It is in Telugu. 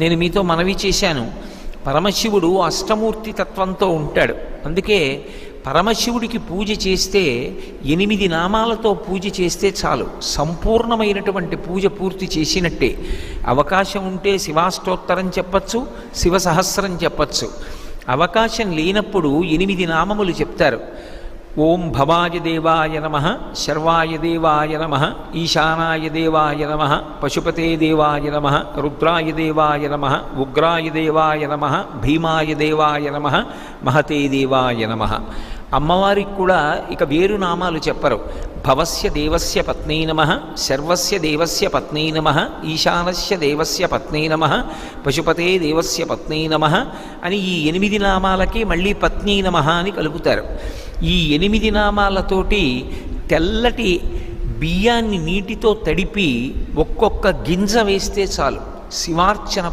నేను మీతో మనవి చేశాను, పరమశివుడు అష్టమూర్తి తత్వంతో ఉంటాడు. అందుకే పరమశివుడికి పూజ చేస్తే 8 నామాలతో పూజ చేస్తే చాలు, సంపూర్ణమైనటువంటి పూజ పూర్తి చేసినట్టే. అవకాశం ఉంటే శివాష్టోత్తరం చెప్పచ్చు, శివసహస్రం చెప్పచ్చు. అవకాశం లేనప్పుడు 8 నామములు చెప్తారు. ఓం భవాయ దేవాయ నమః, శర్వాయ దేవాయ నమః, ఈశానాయ దేవాయ నమః, పశుపతే దేవాయ నమః, రుద్రాయ దేవాయ నమః, ఉగ్రాయ దేవాయ నమః, భీమాయ దేవాయ నమః, మహతే దేవాయ నమః. అమ్మవారికి కూడా ఇక వేరు నామాలు చెప్పరు. భవస్య దేవస్య పత్నీ నమః, శర్వస్య దేవస్య పత్నీ నమః, ఈశానస్య దేవస్య పత్నీ నమః, పశుపతే దేవస్య పత్నీ నమః అని ఈ 8 నామాలకి మళ్ళీ పత్నీ నమః అని కలుపుతారు. ఈ 8 నామాలతోటి తెల్లటి బియ్యాన్ని నీటితో తడిపి ఒక్కొక్క గింజ వేస్తే చాలు, శివార్చన